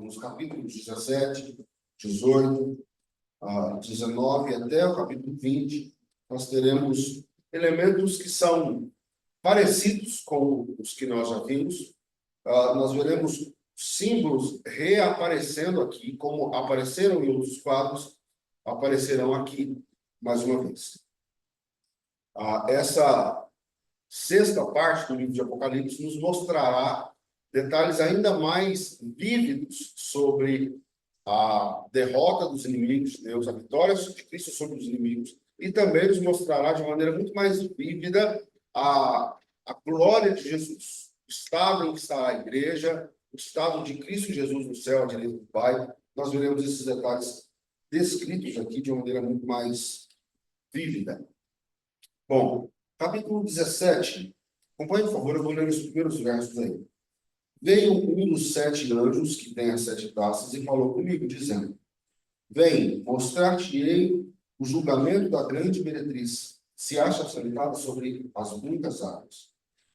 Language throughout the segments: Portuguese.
nos capítulos 17, 18, 19 até o capítulo 20, nós teremos elementos que são parecidos com os que nós já vimos. Nós veremos símbolos reaparecendo aqui, como apareceram em outros quadros, aparecerão aqui mais uma vez. Essa sexta parte do livro de Apocalipse nos mostrará detalhes ainda mais vívidos sobre a derrota dos inimigos de Deus, a vitória de Cristo sobre os inimigos, e também nos mostrará de maneira muito mais vívida a glória de Jesus, o estado em que está a igreja, o estado de Cristo Jesus no céu, à direita do Pai. Nós veremos esses detalhes descritos aqui de uma maneira muito mais vívida. Bom, capítulo 17. Acompanhe, por favor, eu vou ler os primeiros versos aí. Veio um dos 7 anjos que tem as 7 taças e falou comigo, dizendo: Vem, mostrar-te-ei o julgamento da grande meretriz, se acha sentada sobre as muitas águas,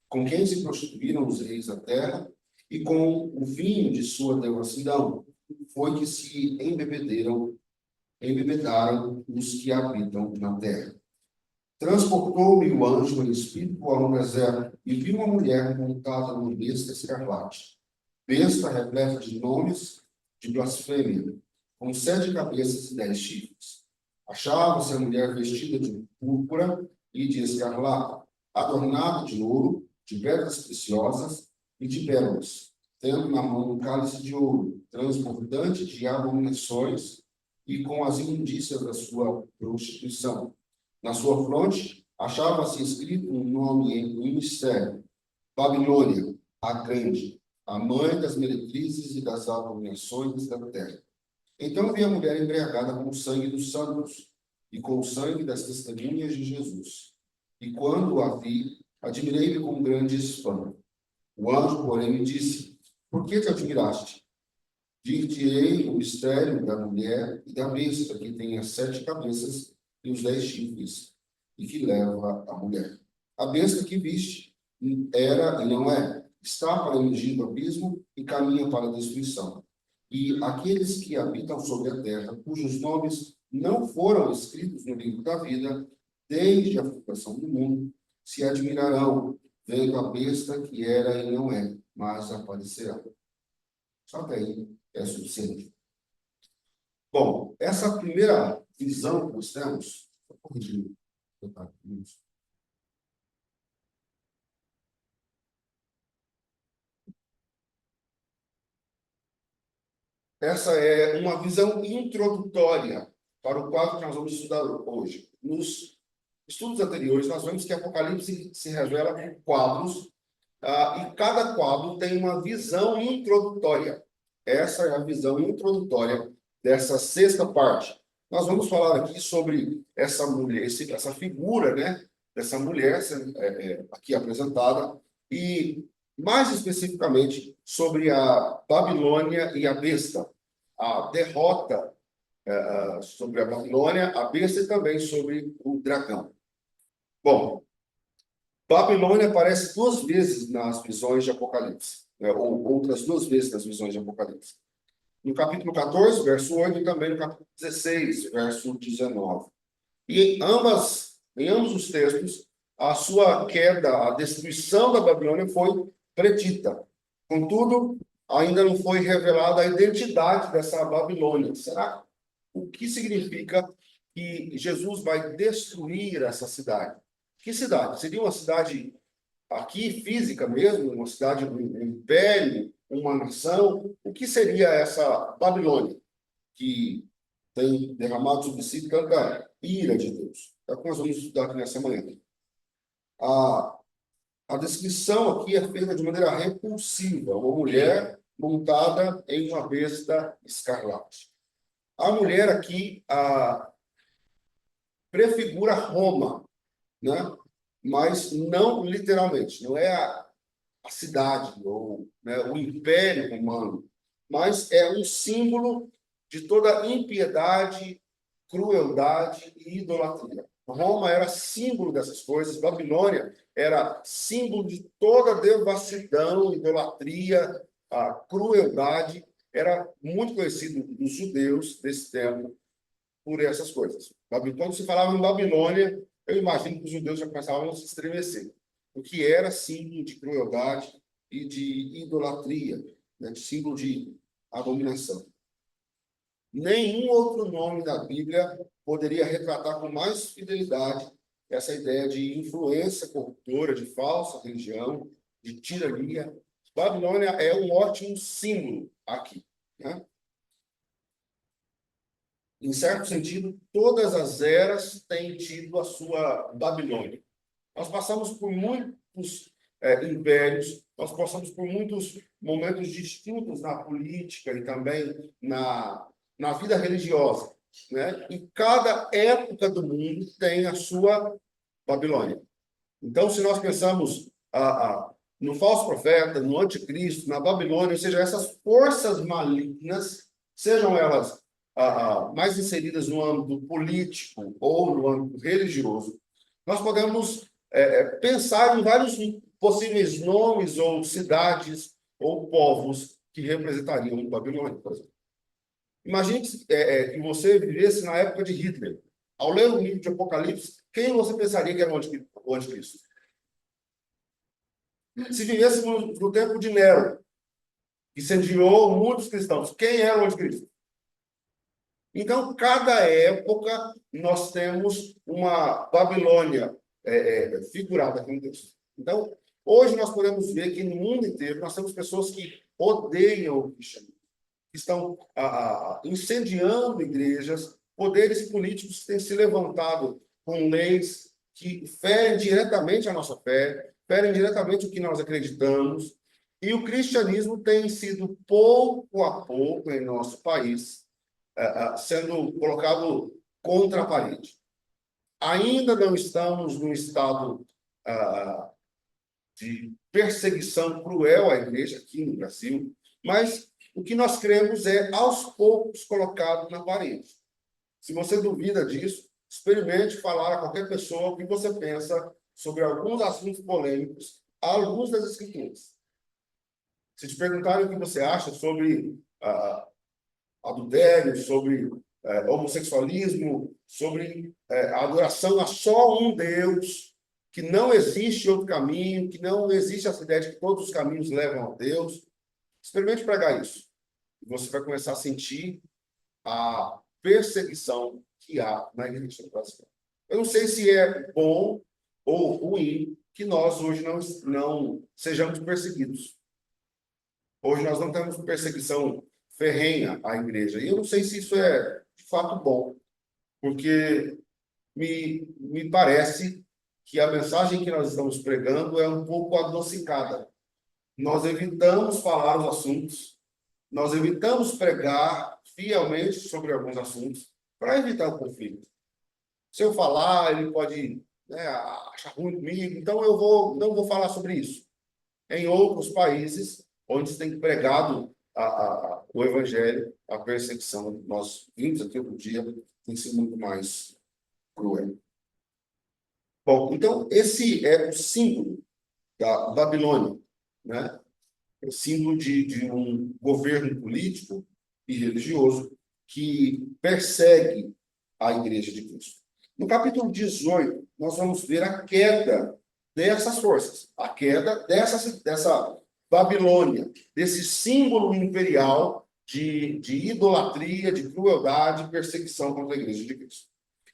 com quem se prostituíram os reis da terra, e com o vinho de sua devassidão foi que se embebedaram os que habitam na terra. Transportou-me o anjo em espírito ao deserto, e vi uma mulher montada numa besta escarlate, besta repleta de nomes de blasfêmia, com 7 cabeças e 10 chifres. Achava-se a mulher vestida de púrpura e de escarlate, adornada de ouro, de pedras preciosas e de pérolas, tendo na mão um cálice de ouro, transbordante de abominações e com as imundícias da sua prostituição. Na sua fronte achava-se escrito um nome em mistério: Babilônia, a Grande, a mãe das meretrizes e das abominações da terra. Então vi a mulher embriagada com o sangue dos santos e com o sangue das testemunhas de Jesus. E quando a vi, admirei-me com grande espanto. O anjo, porém, me disse: Por que te admiraste? Dir-te-ei o mistério da mulher e da besta, que tem as 7 cabeças e os 10 chifres, e que leva a mulher. A besta que viste era e não é, está para emergir do abismo e caminha para a destruição. E aqueles que habitam sobre a terra, cujos nomes não foram escritos no livro da vida, desde a fundação do mundo, se admirarão, vendo a besta que era e não é, mas aparecerá. Só que aí é suficiente. Bom, essa primeira visão que nós temos, vou corrigir. Essa é uma visão introdutória para o quadro que nós vamos estudar hoje. Nos estudos anteriores, nós vemos que Apocalipse se revela por quadros, e cada quadro tem uma visão introdutória. Essa é a visão introdutória dessa sexta parte. Nós vamos falar aqui sobre essa mulher, essa figura, né, dessa mulher aqui apresentada, e mais especificamente sobre a Babilônia e a besta, a derrota sobre a Babilônia, a besta e também sobre o dragão. Bom, Babilônia aparece 2 vezes nas visões de Apocalipse, né, ou outras 2 vezes nas visões de Apocalipse. No capítulo 14, verso 8, e também no capítulo 16, verso 19. E em ambos os textos, a sua queda, a destruição da Babilônia foi predita. Contudo, ainda não foi revelada a identidade dessa Babilônia. Será? O que significa que Jesus vai destruir essa cidade? Que cidade? Seria uma cidade aqui, física mesmo, uma cidade, um império, uma nação? O que seria essa Babilônia que tem derramado sobre si tanta ira de Deus? É o que nós vamos estudar aqui nessa manhã. A descrição aqui é feita de maneira repulsiva. Uma mulher montada em uma besta escarlate. A mulher aqui prefigura Roma, né? Mas não literalmente, não é a cidade ou, né, o Império Romano, mas é um símbolo de toda impiedade, crueldade e idolatria. Roma era símbolo dessas coisas, Babilônia era símbolo de toda devassidão, idolatria, a crueldade era muito conhecido dos judeus desse tempo por essas coisas. Quando se falava em Babilônia, eu imagino que os judeus já começavam a se estremecer, o que era símbolo de crueldade e de idolatria, né? De símbolo de abominação. Nenhum outro nome da Bíblia poderia retratar com mais fidelidade essa ideia de influência corruptora, de falsa religião, de tirania. Babilônia é um ótimo símbolo aqui, né? Em certo sentido, todas as eras têm tido a sua Babilônia. Nós passamos por muitos impérios, nós passamos por muitos momentos distintos na política e também na vida religiosa, né? E cada época do mundo tem a sua Babilônia. Então, se nós pensamos no falso profeta, no anticristo, na Babilônia, ou seja, essas forças malignas, sejam elas mais inseridas no âmbito político ou no âmbito religioso, nós podemos pensar em vários possíveis nomes ou cidades ou povos que representariam Babilônia, por exemplo. Imagine que você vivesse na época de Hitler. Ao ler o livro de Apocalipse, quem você pensaria que era o anticristo? Se vivêssemos no tempo de Nero, que incendiou muitos cristãos, quem era o anticristo? Então, cada época, nós temos uma Babilônia figurada aqui no texto. Então, hoje nós podemos ver que no mundo inteiro nós temos pessoas que odeiam o cristianismo, que estão incendiando igrejas, poderes políticos têm se levantado com leis que ferem diretamente a nossa fé, ferem diretamente o que nós acreditamos, e o cristianismo tem sido, pouco a pouco, em nosso país, sendo colocado contra a parede. Ainda não estamos num estado de perseguição cruel à igreja aqui no Brasil, mas o que nós cremos é, aos poucos, colocado na parede. Se você duvida disso, experimente falar a qualquer pessoa o que você pensa sobre alguns assuntos polêmicos, alguns das Escrituras. Se te perguntarem o que você acha sobre adultério, sobre homossexualismo, sobre a adoração a só um Deus, que não existe outro caminho, que não existe essa ideia de que todos os caminhos levam a Deus, experimente pregar isso. E você vai começar a sentir a perseguição que há na igreja brasileira. Eu não sei se é bom ou ruim que nós hoje não sejamos perseguidos. Hoje nós não temos perseguição ferrenha à igreja. E eu não sei se isso é, de fato, bom, porque me parece que a mensagem que nós estamos pregando é um pouco adocicada. Nós evitamos falar os assuntos, nós evitamos pregar fielmente sobre alguns assuntos para evitar o conflito. Se eu falar, ele pode, né, achar ruim comigo, então eu não vou falar sobre isso. Em outros países, onde se tem pregado o evangelho, a perseguição, nós vimos aqui outro dia, tem sido muito mais cruel. Bom, então, esse é o símbolo da Babilônia, né? O símbolo de um governo político e religioso que persegue a Igreja de Cristo. No capítulo 18, nós vamos ver a queda dessas forças, a queda dessa Babilônia, desse símbolo imperial de idolatria, de crueldade e perseguição contra a Igreja de Cristo.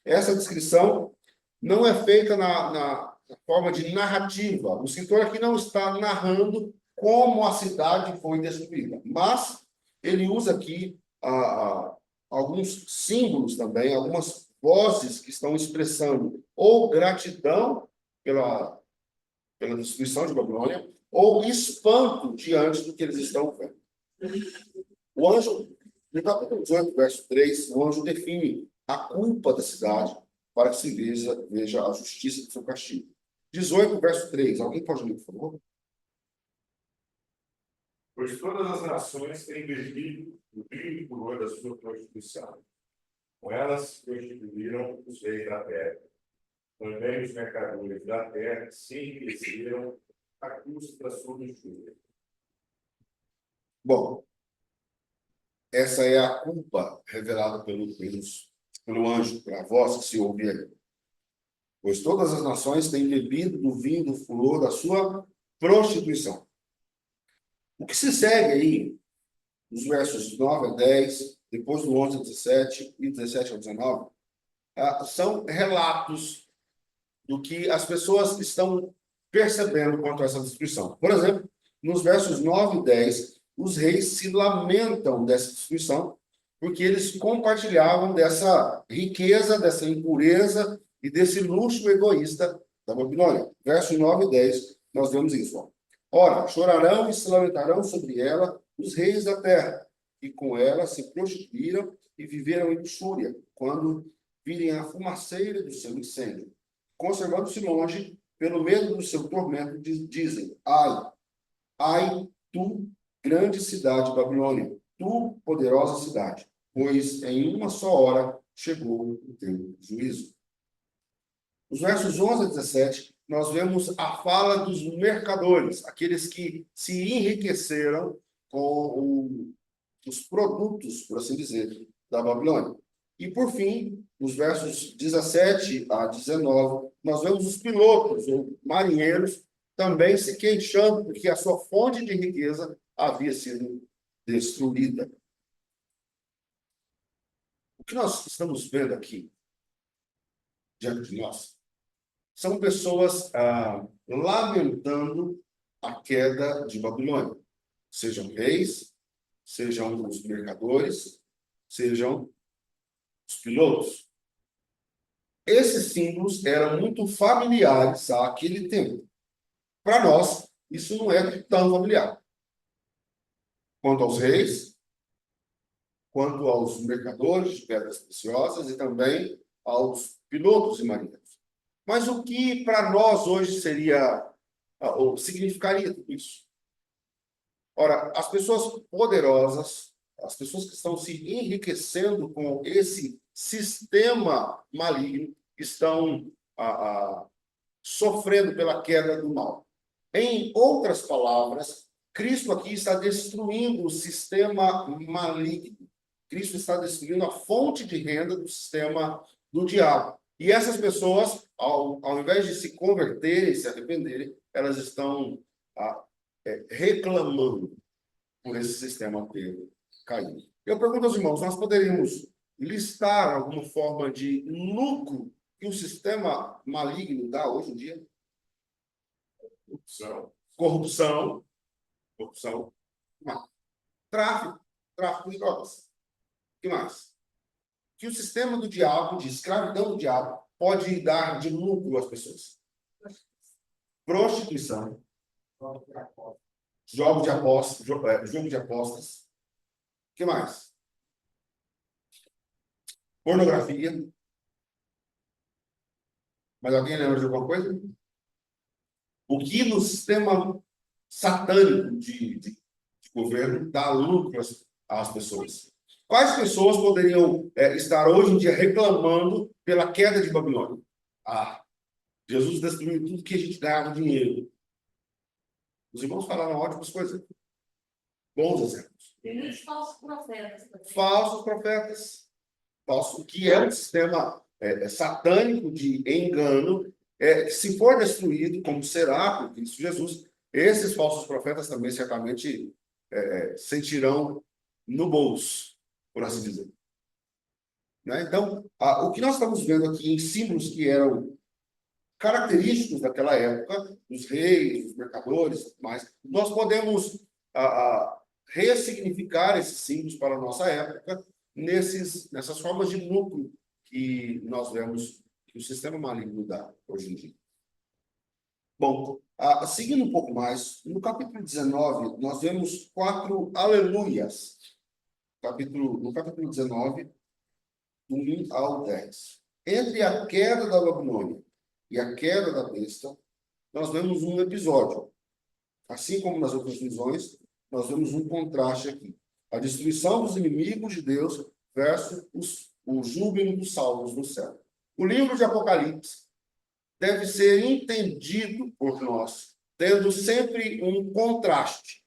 Essa descrição não é feita na forma de narrativa. O escritor aqui não está narrando como a cidade foi destruída, mas ele usa aqui alguns símbolos também, algumas vozes que estão expressando ou gratidão pela destruição de Babilônia, ou espanto diante do que eles estão vendo. O anjo, no capítulo 18, verso 3, o anjo define a culpa da cidade para que se veja a justiça do seu castigo. 18, verso 3. Alguém pode ler, por favor? Pois todas as nações têm bebido o brilho e furor da sua constituição. Com elas constituíram os reis da terra. Também os mercadores da terra se enriqueceram a custo da sua luxúria. Bom, essa é a culpa revelada pelo anjo, para vós que se ouvir aí. Pois todas as nações têm bebido do vinho do furor da sua prostituição. O que se segue aí, nos versos 9 a 10, depois do 11 a 17 e 17 a 19, são relatos do que as pessoas estão percebendo quanto a essa destruição. Por exemplo, nos versos 9 e 10, os reis se lamentam dessa destruição, porque eles compartilhavam dessa riqueza, dessa impureza e desse luxo egoísta da Babilônia. Versos 9 e 10, nós vemos isso. Ó. Ora, chorarão e se lamentarão sobre ela os reis da terra, que com ela se prostituíram e viveram em luxúria, quando virem a fumaceira do seu incêndio. Conservando-se longe, pelo medo do seu tormento, dizem: ai, ai, tu, grande cidade Babilônia, tu, poderosa cidade, pois em uma só hora chegou o teu juízo. Nos versos 11 a 17, nós vemos a fala dos mercadores, aqueles que se enriqueceram com os produtos, por assim dizer, da Babilônia. E, por fim, nos versos 17 a 19, nós vemos os pilotos, ou marinheiros, também se queixando porque a sua fonte de riqueza havia sido destruída. O que nós estamos vendo aqui, diante de nós, são pessoas lamentando a queda de Babilônia. Sejam reis, sejam os mercadores, sejam os pilotos. Esses símbolos eram muito familiares àquele tempo. Para nós, isso não é tão familiar. Quanto aos reis, quanto aos mercadores de pedras preciosas e também aos pilotos e marinheiros. Mas o que para nós hoje seria, ou significaria tudo isso? Ora, as pessoas poderosas, as pessoas que estão se enriquecendo com esse sistema maligno, estão sofrendo pela queda do mal. Em outras palavras, Cristo aqui está destruindo o sistema maligno. Cristo está destruindo a fonte de renda do sistema do diabo. E essas pessoas, ao invés de se converterem, se arrependerem, elas estão reclamando por esse sistema ter caído. Eu pergunto aos irmãos, nós poderíamos listar alguma forma de lucro que o sistema maligno dá hoje em dia? Corrupção. Tráfico de drogas. O que mais? Que o sistema do diabo, de escravidão do diabo, pode dar de lucro às pessoas. Prostituição. Jogo de apostas. O que mais? Pornografia. Mas alguém lembra de alguma coisa? O que no sistema satânico de governo dá lucro às pessoas? Quais pessoas poderiam estar hoje em dia reclamando pela queda de Babilônia? Jesus destruiu tudo que a gente ganhava dinheiro. Os irmãos falaram ótimas coisas. Bons exemplos. Tem muitos falsos profetas também. Falsos profetas. Que é um sistema satânico de engano. Se for destruído, como será por Cristo Jesus, esses falsos profetas também certamente sentirão no bolso, por assim dizer. Né? Então, o que nós estamos vendo aqui em símbolos que eram característicos daquela época, dos reis, dos mercadores, mas nós podemos ressignificar esses símbolos para a nossa época nessas formas de lucro que nós vemos que o sistema maligno dá hoje em dia. Bom, seguindo um pouco mais, no capítulo 19, nós vemos 4 aleluias. No capítulo 19, do 1 ao 10. Entre a queda da Babilônia e a queda da besta, nós vemos um episódio. Assim como nas outras visões, nós vemos um contraste aqui. A destruição dos inimigos de Deus versus o júbilo dos salvos no céu. O livro de Apocalipse deve ser entendido por nós, tendo sempre um contraste.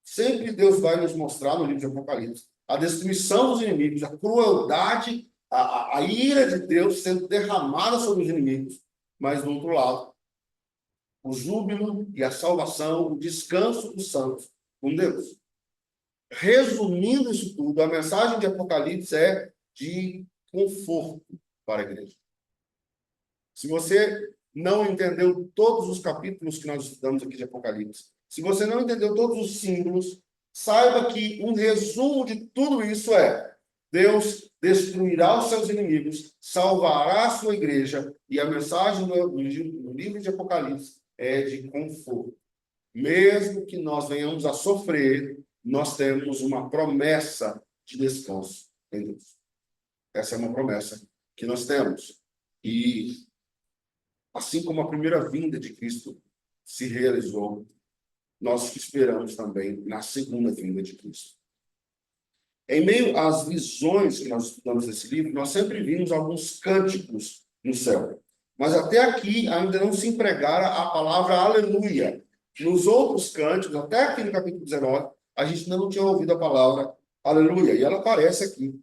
Sempre Deus vai nos mostrar no livro de Apocalipse a destruição dos inimigos, a crueldade, a ira de Deus sendo derramada sobre os inimigos, mas do outro lado, o júbilo e a salvação, o descanso dos santos com Deus. Resumindo isso tudo, a mensagem de Apocalipse é de conforto para a igreja. Se você não entendeu todos os capítulos que nós estudamos aqui de Apocalipse, se você não entendeu todos os símbolos, saiba que um resumo de tudo isso é: Deus destruirá os seus inimigos, salvará a sua igreja, e a mensagem do livro de Apocalipse é de conforto. Mesmo que nós venhamos a sofrer, nós temos uma promessa de descanso em Deus. Essa é uma promessa que nós temos. E assim como a primeira vinda de Cristo se realizou, nós esperamos também na segunda vinda de Cristo. Em meio às visões que nós estudamos nesse livro, nós sempre vimos alguns cânticos no céu. Mas até aqui ainda não se empregara a palavra aleluia. Nos outros cânticos, até aqui no capítulo 19, a gente ainda não tinha ouvido a palavra aleluia. E ela aparece aqui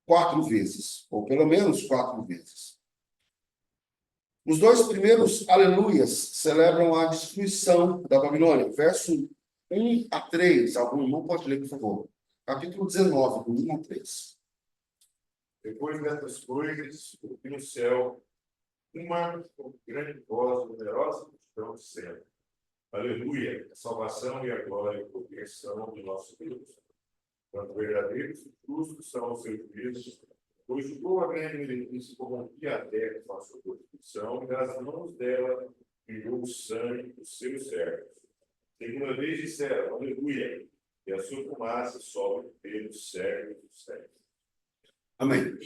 4 vezes, ou pelo menos 4 vezes. Os 2 primeiros aleluias celebram a destruição da Babilônia. Verso 1 a 3. Algum irmão pode ler, por favor. Capítulo 19, do 1 a 3. Depois dessas coisas, ouvi no céu uma grande voz numerosa multidão dizendo: Aleluia, a salvação e a glória e a proteção do nosso Deus. Quanto verdadeiros e justos são os seus juízos, pois julgou a grande meretriz corrompia a terra com a sua prostituição, e das mãos dela enviou o sangue dos seus servos. Segunda vez disseram: Aleluia, e a sua fumaça sobe pelos servos dos servos. Amém.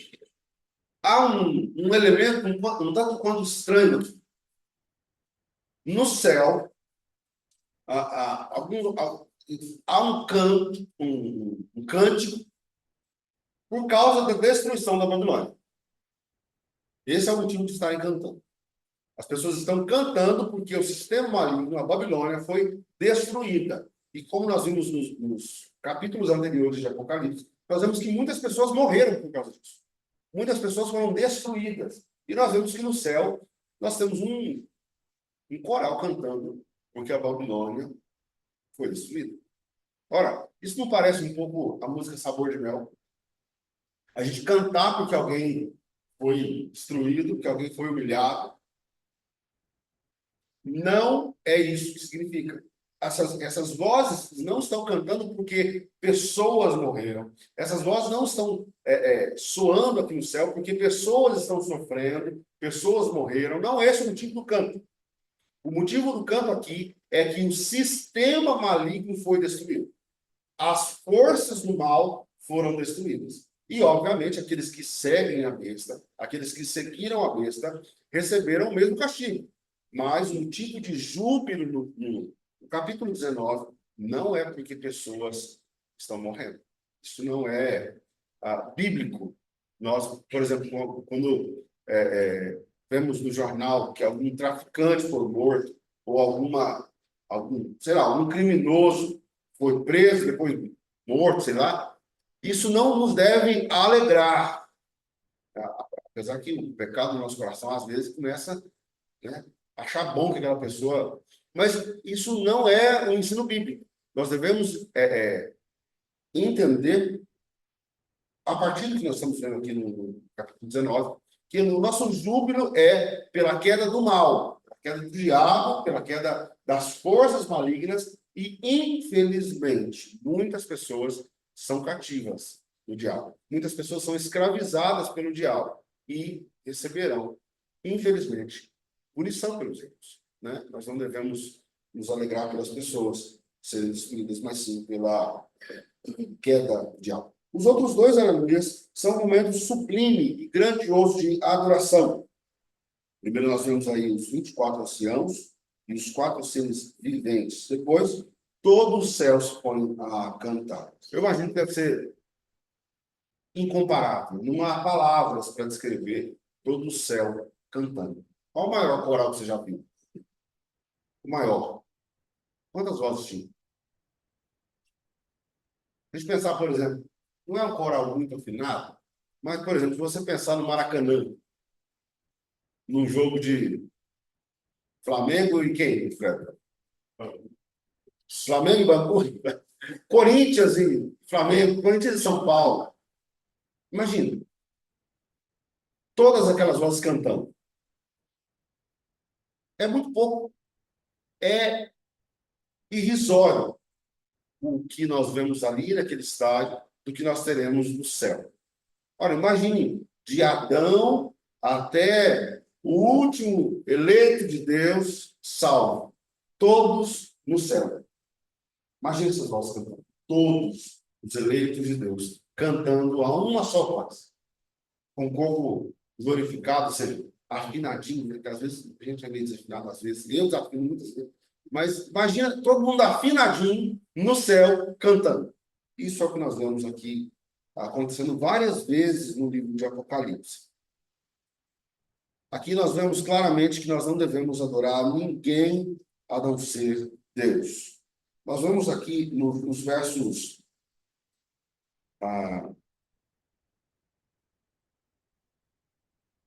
Há um elemento um tanto quanto estranho aqui. No céu, há um cântico por causa da destruição da Babilônia. Esse é o motivo de estarem cantando. As pessoas estão cantando porque o sistema maligno, a Babilônia, foi destruída. E como nós vimos nos capítulos anteriores de Apocalipse, nós vemos que muitas pessoas morreram por causa disso. Muitas pessoas foram destruídas. E nós vemos que no céu nós temos um coral cantando porque a Babilônia foi destruída. Ora, isso não parece um pouco a música Sabor de Mel? A gente cantar porque alguém foi destruído, porque alguém foi humilhado. Não é isso que significa. Essas vozes não estão cantando porque pessoas morreram. Essas vozes não estão soando aqui no céu porque pessoas estão sofrendo, pessoas morreram. Não é esse o motivo do canto. O motivo do canto aqui é que o sistema maligno foi destruído. As forças do mal foram destruídas. E, obviamente, aqueles que seguem a besta, aqueles que seguiram a besta, receberam o mesmo castigo. Mas o tipo de júbilo no capítulo 19 não é porque pessoas estão morrendo. Isso não é bíblico. Nós, por exemplo, quando vemos no jornal que algum traficante foi morto, ou algum criminoso foi preso, depois morto, sei lá, isso não nos deve alegrar. Apesar que o pecado no nosso coração, às vezes, começa a achar bom que aquela pessoa... Mas isso não é o ensino bíblico. Nós devemos entender, a partir do que nós estamos vendo aqui no capítulo 19, que o nosso júbilo é pela queda do mal, pela queda do diabo, pela queda das forças malignas, e, infelizmente, muitas pessoas são cativas do diabo. Muitas pessoas são escravizadas pelo diabo e receberão, infelizmente, punição pelos erros. Nós não devemos nos alegrar pelas pessoas serem destruídas, mas sim pela queda do diabo. Os outros 2 aleluias são um momento sublime e grandioso de adoração. Primeiro nós vemos aí os 24 anciãos e os 4 seres viventes. Depois, todo o céu se põe a cantar. Eu imagino que deve ser incomparável. Não há palavras para descrever todo o céu cantando. Qual o maior coral que você já viu? O maior. Quantas vozes tinha? A gente pensar, por exemplo, não é um coral muito afinado, mas, por exemplo, se você pensar no Maracanã, num jogo de Flamengo e quem, Fred? Flamengo e Bangu, Corinthians e Flamengo, Corinthians e São Paulo. Imagina, todas aquelas vozes cantando. É muito pouco, é irrisório o que nós vemos ali naquele estádio do que nós teremos no céu. Ora, imagine, de Adão até o último eleito de Deus, salvo, todos no céu. Imagine essas vozes cantando, todos os eleitos de Deus, cantando a uma só voz, com o corpo glorificado, sendo afinadinho, né? Que às vezes a gente é meio desafinado, às vezes, eu desafino muitas vezes, mas imagina todo mundo afinadinho no céu, cantando. Isso é o que nós vemos aqui acontecendo várias vezes no livro de Apocalipse. Aqui nós vemos claramente que nós não devemos adorar ninguém a não ser Deus. Nós vemos aqui nos versos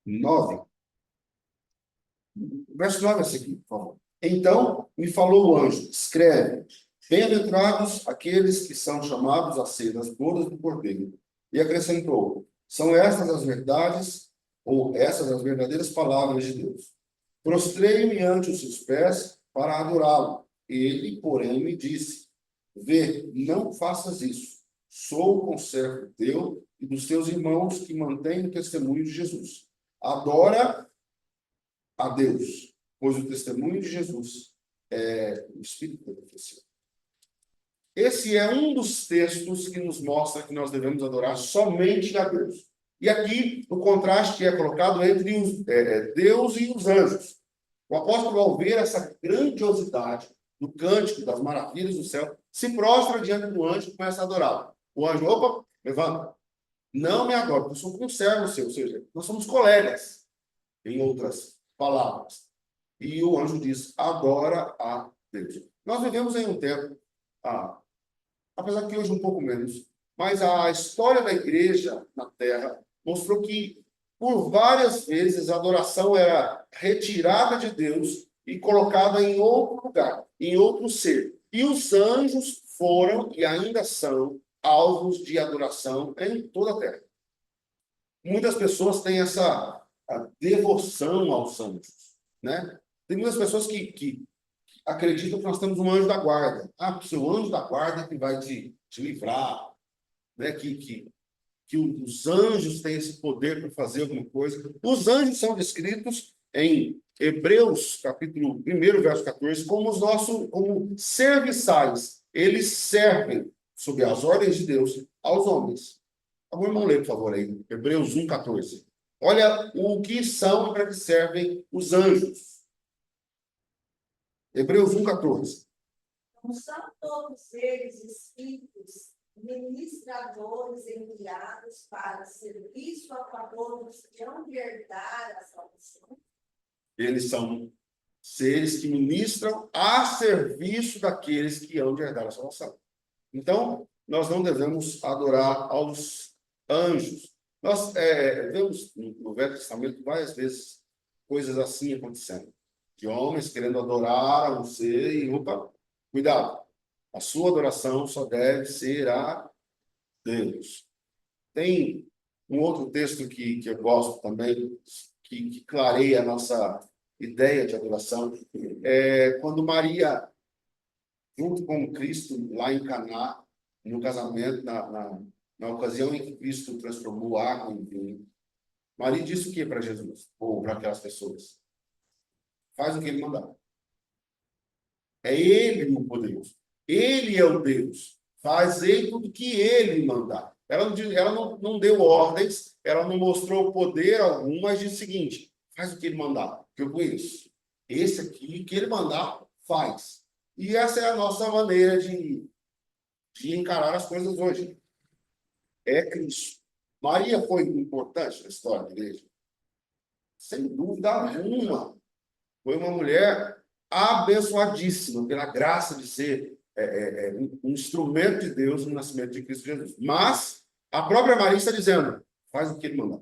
9. Verso 9 é esse aqui, por favor. Então me falou o anjo, escreve, bem-aventurados aqueles que são chamados a ser das bodas do Cordeiro. E acrescentou, são estas as verdades, ou essas as verdadeiras palavras de Deus. Prostrei-me ante os seus pés para adorá-lo. Ele, porém, me disse, vê, não faças isso. Sou conservo teu e dos teus irmãos que mantêm o testemunho de Jesus. Adora a Deus, pois o testemunho de Jesus é o Espírito da profecia. Esse é um dos textos que nos mostra que nós devemos adorar somente a Deus. E aqui o contraste é colocado entre Deus e os anjos. O apóstolo, ao ver essa grandiosidade do cântico, das maravilhas do céu, se prostra diante do anjo e começa a adorá-lo. O anjo, opa, levanta. Não me adora, eu sou um servo seu, ou seja, nós somos colegas, em outras palavras. E o anjo diz, adora a Deus. Nós vivemos em um tempo, apesar que hoje um pouco menos, mas a história da igreja na Terra mostrou que, por várias vezes, a adoração era retirada de Deus e colocada em outro lugar, em outro ser. E os anjos foram e ainda são alvos de adoração em toda a Terra. Muitas pessoas têm essa devoção aos anjos, né? Tem muitas pessoas que acreditam que nós temos um anjo da guarda. O seu anjo da guarda que vai te livrar, né? Que os anjos têm esse poder para fazer alguma coisa. Os anjos são descritos em Hebreus, capítulo 1, verso 14, como serviçais. Eles servem, sob as ordens de Deus, aos homens. Vamos, irmão, ler, por favor, aí. Hebreus 1,14. Olha o que são e para que servem os anjos. Hebreus 1,14. Não são todos eles espíritos ministradores enviados para serviço a favor dos que hão de herdar a salvação? Eles são seres que ministram a serviço daqueles que hão de herdar a salvação. Então, nós não devemos adorar aos anjos. Nós vemos no Velho Testamento várias vezes coisas assim acontecendo. De homens querendo adorar a um ser e, opa, cuidado. A sua adoração só deve ser a Deus. Tem um outro texto que eu gosto também, que clareia a nossa ideia de adoração. Quando Maria, junto com Cristo, lá em Caná, no casamento, na ocasião em que Cristo transformou água em vinho, Maria disse o que para Jesus? Ou para aquelas pessoas? Faz o que ele mandar. É ele o poderoso. Ele é o Deus. Fazei tudo o que ele mandar. Ela não deu ordens, ela não mostrou poder algum, mas disse o seguinte, faz o que ele mandar, que eu conheço. Esse aqui, que ele mandar, faz. E essa é a nossa maneira de encarar as coisas hoje. É Cristo. Maria foi importante na história da igreja? Sem dúvida alguma. Foi uma mulher abençoadíssima pela graça de ser um instrumento de Deus no nascimento de Cristo Jesus. Mas a própria Maria está dizendo, faz o que ele mandar.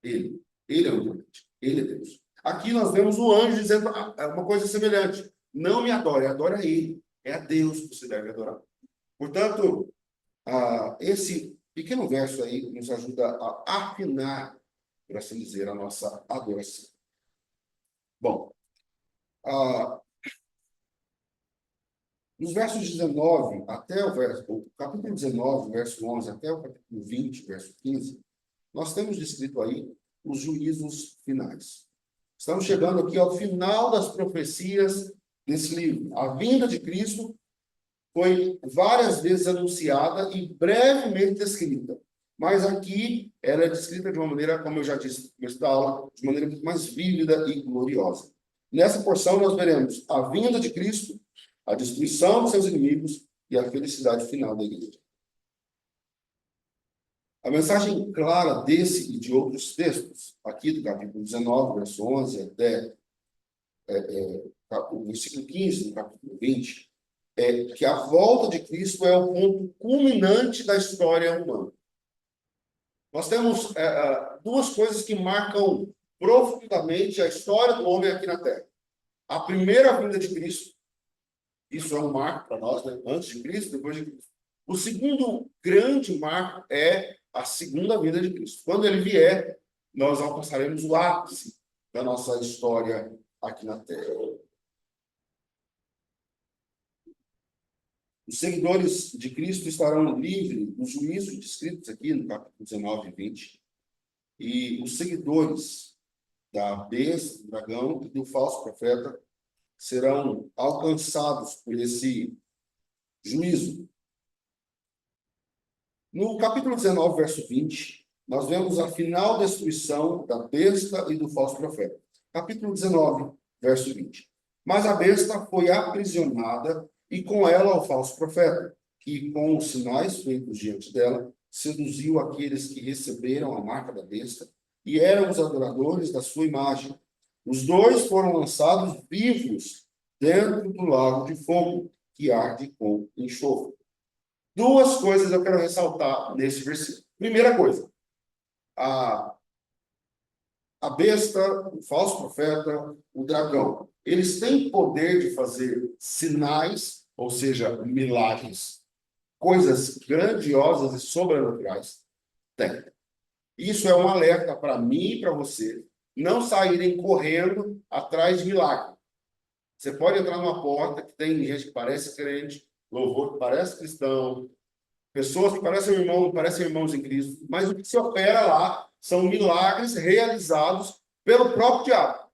Ele é o importante, ele é Deus. Aqui nós vemos o anjo dizendo uma coisa semelhante. Não me adore, adore a ele. É a Deus que você deve adorar. Portanto, esse pequeno verso aí nos ajuda a afinar, por assim dizer, a nossa adoração. Bom, nos versos 19 até o capítulo 19, verso 11, até o capítulo 20, verso 15, nós temos descrito aí os juízos finais. Estamos chegando aqui ao final das profecias desse livro. A vinda de Cristo foi várias vezes anunciada e brevemente descrita. Mas aqui ela é descrita de uma maneira, como eu já disse no começo da aula, de maneira muito mais vívida e gloriosa. Nessa porção nós veremos a vinda de Cristo, a destruição dos seus inimigos e a felicidade final da igreja. A mensagem clara desse e de outros textos, aqui do capítulo 19, verso 11, até o versículo 15 do capítulo 20, é que a volta de Cristo é o ponto culminante da história humana. Nós temos duas coisas que marcam profundamente a história do homem aqui na Terra. A primeira vinda de Cristo, isso é um marco para nós, né? Antes de Cristo, depois de Cristo. O segundo grande marco é a segunda vinda de Cristo. Quando ele vier, nós alcançaremos o ápice da nossa história aqui na Terra. Os seguidores de Cristo estarão livres dos juízos descritos aqui no capítulo 19 e 20. E os seguidores da besta, do dragão e do falso profeta serão alcançados por esse juízo. No capítulo 19, verso 20, nós vemos a final destruição da besta e do falso profeta. Capítulo 19, verso 20. Mas a besta foi aprisionada e com ela o falso profeta, que com os sinais feitos diante dela, seduziu aqueles que receberam a marca da besta e eram os adoradores da sua imagem. Os dois foram lançados vivos dentro do lago de fogo, que arde com enxofre. Duas coisas eu quero ressaltar nesse versículo. Primeira coisa, a besta, o falso profeta, o dragão, eles têm poder de fazer sinais, ou seja, milagres, coisas grandiosas e sobrenaturais. Tem. Isso é um alerta para mim e para você não saírem correndo atrás de milagre. Você pode entrar numa porta que tem gente que parece crente, louvor que parece cristão, pessoas que parecem irmãos em Cristo, mas o que se opera lá são milagres realizados pelo próprio diabo.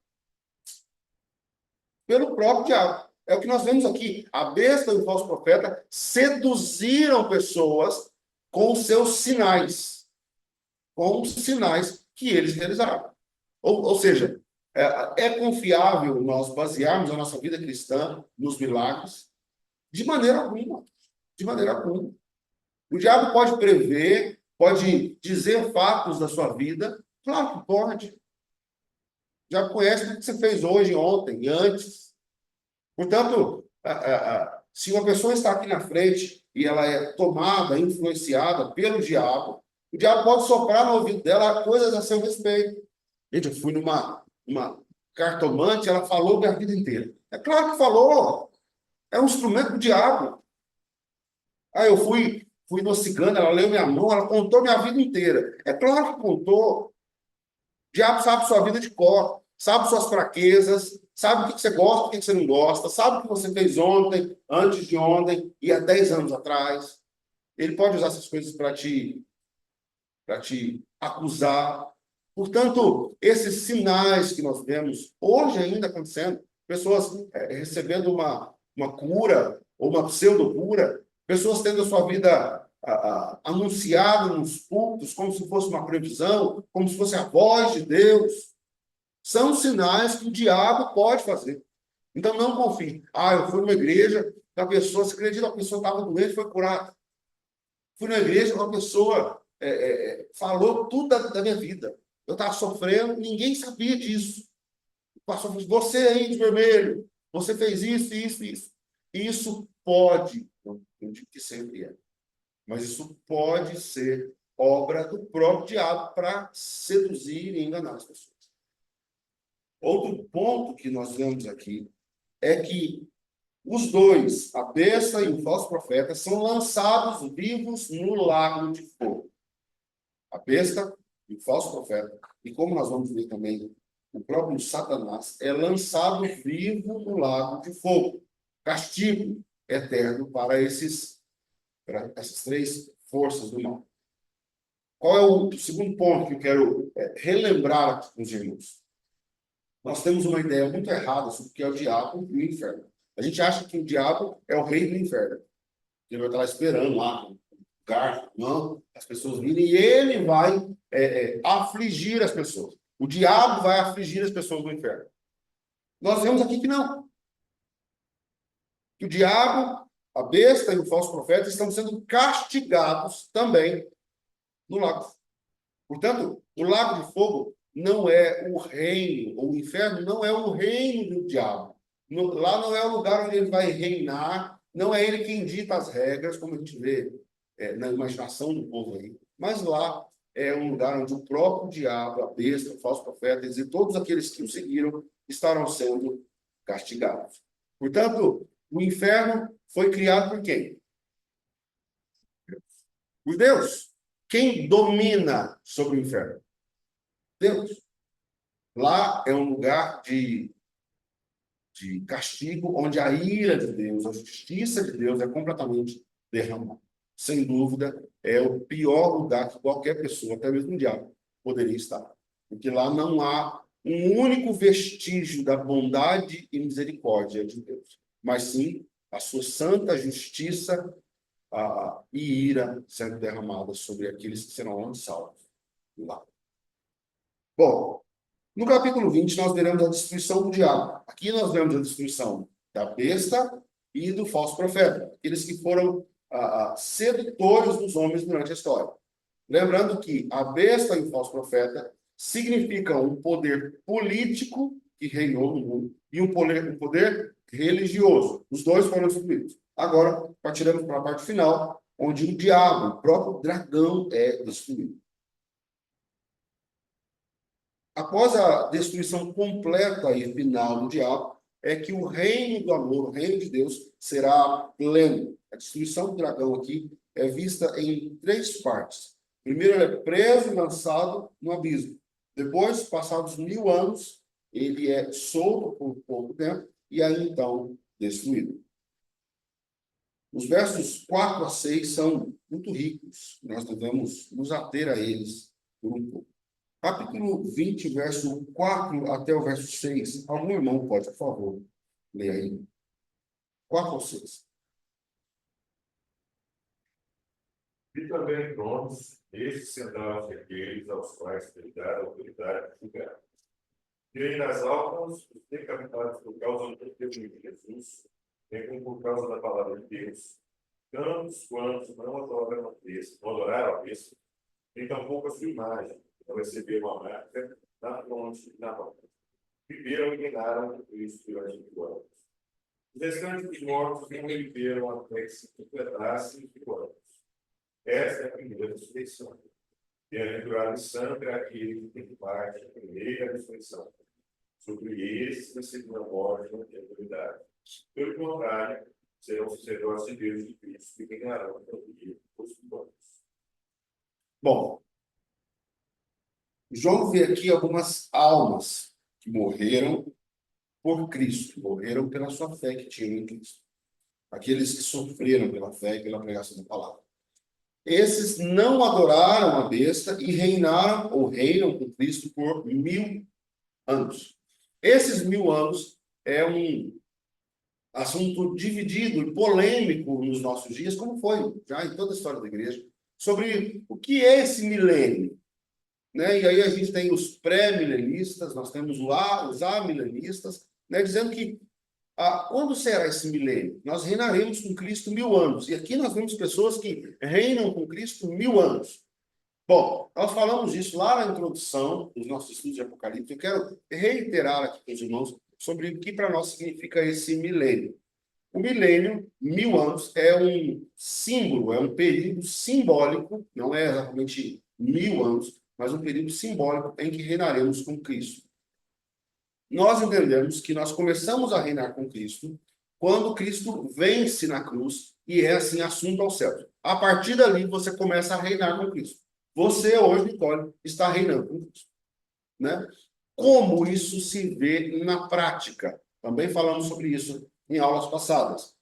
Pelo próprio diabo. É o que nós vemos aqui. A besta e o falso profeta seduziram pessoas com os seus sinais. Com os sinais que eles realizaram. Ou seja, é confiável nós basearmos a nossa vida cristã nos milagres? De maneira alguma. De maneira alguma. O diabo pode prever, pode dizer fatos da sua vida? Claro que pode. Já conhece o que você fez hoje, ontem e antes. Portanto, se uma pessoa está aqui na frente e ela é tomada, influenciada pelo diabo, o diabo pode soprar no ouvido dela coisas a seu respeito. Gente, eu fui numa cartomante, ela falou minha vida inteira. É claro que falou. É um instrumento do diabo. Eu fui no cigano, ela leu minha mão, ela contou minha vida inteira. É claro que contou. O diabo sabe sua vida de cor, sabe suas fraquezas, sabe o que você gosta, o que você não gosta, sabe o que você fez ontem, antes de ontem e há 10 anos atrás. Ele pode usar essas coisas para te acusar. Portanto, esses sinais que nós vemos hoje ainda acontecendo, pessoas recebendo uma cura ou uma pseudo-cura, pessoas tendo a sua vida anunciada nos cultos como se fosse uma previsão, como se fosse a voz de Deus. São sinais que o diabo pode fazer. Então, não confie. Eu fui numa igreja, a pessoa, você acredita, a pessoa estava doente e foi curada. Fui na igreja, uma pessoa falou tudo da minha vida. Eu estava sofrendo, ninguém sabia disso. O pastor falou, você aí de vermelho, você fez isso, isso, isso. Isso pode, não digo que sempre é, mas isso pode ser obra do próprio diabo para seduzir e enganar as pessoas. Outro ponto que nós vemos aqui é que os dois, a besta e o falso profeta, são lançados vivos no lago de fogo. A besta e o falso profeta, e como nós vamos ver também, o próprio Satanás é lançado vivo no lago de fogo. Castigo eterno para essas três forças do mal. Qual é o segundo ponto que eu quero relembrar aqui com os irmãos? Nós temos uma ideia muito errada sobre o que é o diabo e o inferno. A gente acha que o diabo é o rei do inferno. Ele vai estar lá esperando lá, no lugar, não, as pessoas virem, e ele vai afligir as pessoas. O diabo vai afligir as pessoas do inferno. Nós vemos aqui que não. Que o diabo, a besta e o falso profeta estão sendo castigados também no lago. Portanto, o lago de fogo não é o reino, ou o inferno não é o reino do diabo. Lá não é o lugar onde ele vai reinar, não é ele quem dita as regras, como a gente vê na imaginação do povo aí, mas lá é um lugar onde o próprio diabo, a besta, o falso profeta, e todos aqueles que o seguiram estarão sendo castigados. Portanto, o inferno foi criado por quem? Por Deus. Quem domina sobre o inferno? Deus. Lá é um lugar de castigo, onde a ira de Deus, a justiça de Deus é completamente derramada. Sem dúvida, é o pior lugar que qualquer pessoa, até mesmo um diabo, poderia estar. Porque lá não há um único vestígio da bondade e misericórdia de Deus, mas sim a sua santa justiça e ira sendo derramada sobre aqueles que serão lançados lá. Bom, no capítulo 20, nós veremos a destruição do diabo. Aqui nós vemos a destruição da besta e do falso profeta, aqueles que foram sedutores dos homens durante a história. Lembrando que a besta e o falso profeta significam um poder político que reinou no mundo e um poder religioso. Os dois foram destruídos. Agora, partiremos para a parte final, onde o diabo, o próprio dragão, é destruído. Após a destruição completa e final do diabo, é que o reino do amor, o reino de Deus, será pleno. A destruição do dragão aqui é vista em três partes. Primeiro, ele é preso e lançado no abismo. Depois, passados 1000 anos, ele é solto por pouco tempo e aí, então, destruído. Os versos 4 a 6 são muito ricos. Nós devemos nos ater a eles por um pouco. Capítulo 20, verso 4 até o verso 6. Algum irmão pode, por favor, ler aí. 4 ou 6. E também tronos, estes sentaram-se aqueles aos quais foi dada a autoridade de julgar. E aí nas almas, os decapitados por causa do testemunho de Jesus, bem como por causa da palavra de Deus, tantos quantos não adoraram a besta, nem tampouco a sua imagem, não receberam a marca na fronte e na mão. Viveram e reinaram com Cristo durante 5 anos. Os restantes dos mortos não viveram até que se completassem 5 anos. Esta é a primeira ressurreição. Bem-aventurado e santo é aquele que tem parte na primeira ressurreição. Sobre esses, na segunda morte, não tem autoridade. Pelo contrário, serão sacerdotes de Deus de Cristo que reinarão pelo dia dos 5 anos. Bom, João vê aqui algumas almas que morreram por Cristo, morreram pela sua fé que tinham em Cristo. Aqueles que sofreram pela fé e pela pregação da palavra. Esses não adoraram a besta e reinaram ou reinam com Cristo por 1000 anos. Esses 1000 anos é um assunto dividido e polêmico nos nossos dias, como foi já em toda a história da igreja, sobre o que é esse milênio. Né? E aí a gente tem os pré-milenistas, nós temos os amilenistas, né? Dizendo que quando será esse milênio? Nós reinaremos com Cristo 1000 anos. E aqui nós vemos pessoas que reinam com Cristo 1000 anos. Bom, nós falamos isso lá na introdução dos nossos estudos de Apocalipse. Eu quero reiterar aqui com os irmãos sobre o que para nós significa esse milênio. O milênio, 1000 anos, é um símbolo, é um período simbólico, não é exatamente 1000 anos, mas um período simbólico em que reinaremos com Cristo. Nós entendemos que nós começamos a reinar com Cristo quando Cristo vence na cruz e é assim assunto ao céu. A partir dali, você começa a reinar com Cristo. Você hoje, Nicole, está reinando com Cristo, né? Como isso se vê na prática? Também falamos sobre isso em aulas passadas.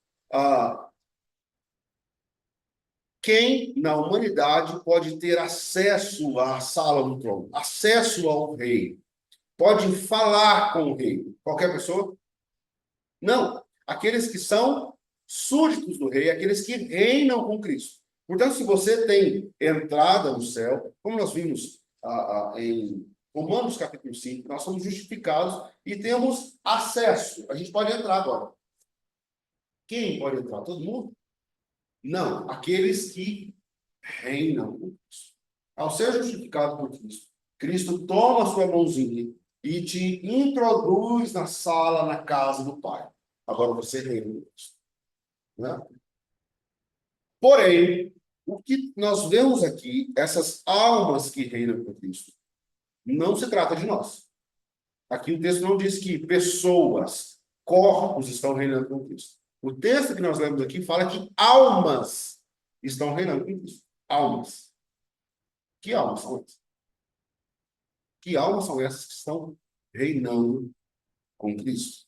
Quem na humanidade pode ter acesso à sala do trono, acesso ao rei, pode falar com o rei? Qualquer pessoa? Não. Aqueles que são súditos do rei, aqueles que reinam com Cristo. Portanto, se você tem entrada no céu, como nós vimos em Romanos capítulo 5, nós somos justificados e temos acesso. A gente pode entrar agora. Quem pode entrar? Todo mundo? Não. Aqueles que reinam com Cristo. Ao ser justificado por Cristo, Cristo toma a sua mãozinha e te introduz na sala, na casa do Pai. Agora você reina com Cristo, né? Porém, o que nós vemos aqui, essas almas que reinam com Cristo, não se trata de nós. Aqui o texto não diz que pessoas, corpos estão reinando com Cristo. O texto que nós lemos aqui fala que almas estão reinando com Cristo. Almas. Que almas são essas? Que almas são essas que estão reinando com Cristo?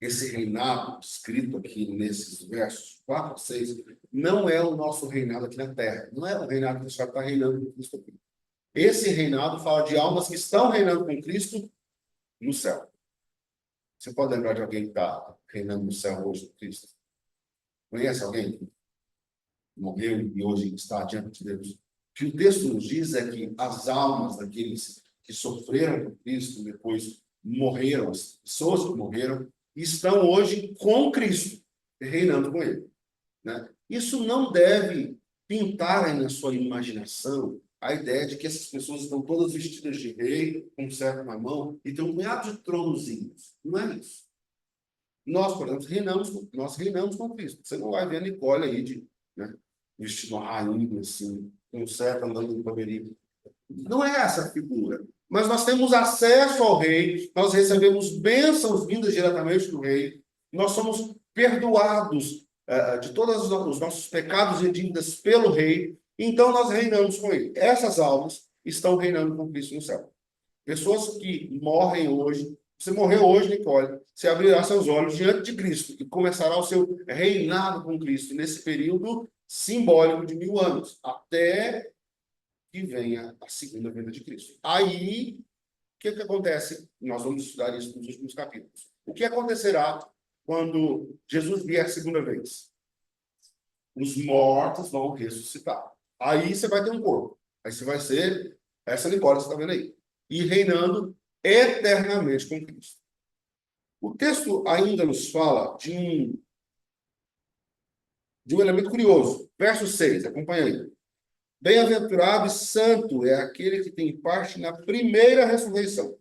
Esse reinado escrito aqui nesses versos 4 a 6 não é o nosso reinado aqui na terra. Não é o reinado que está reinando com Cristo aqui. Esse reinado fala de almas que estão reinando com Cristo no céu. Você pode lembrar de alguém que está reinando no céu hoje com Cristo? Conhece alguém que morreu e hoje está diante de Deus? O que o texto nos diz é que as almas daqueles que sofreram com Cristo, depois morreram, as pessoas que morreram, estão hoje com Cristo, reinando com Ele, né? Isso não deve pintar aí na sua imaginação a ideia de que essas pessoas estão todas vestidas de rei, com um cetro na mão, e tem um punhado de tronozinhos. Não é isso. Nós, por exemplo, reinamos com Cristo. Você não vai ver a Nicole aí né, vestindo uma rainha, assim, com um cetro andando no camerinho. Não é essa a figura. Mas nós temos acesso ao rei, nós recebemos bênçãos vindas diretamente do rei, nós somos perdoados de todos os nossos pecados e dívidas pelo rei, então nós reinamos com ele. Essas almas estão reinando com Cristo no céu. Pessoas que morrem hoje, você morreu hoje, Nicole, você abrirá seus olhos diante de Cristo e começará o seu reinado com Cristo nesse período simbólico de 1000 anos, até que venha a segunda vinda de Cristo. Aí, o que acontece? Nós vamos estudar isso nos últimos capítulos. O que acontecerá quando Jesus vier a segunda vez? Os mortos vão ressuscitar. Aí você vai ter um corpo. Aí você vai ser essa Nicole que você está vendo aí. E reinando eternamente com Cristo. O texto ainda nos fala de um elemento curioso. Verso 6, acompanha aí. Bem-aventurado e santo é aquele que tem parte na primeira ressurreição.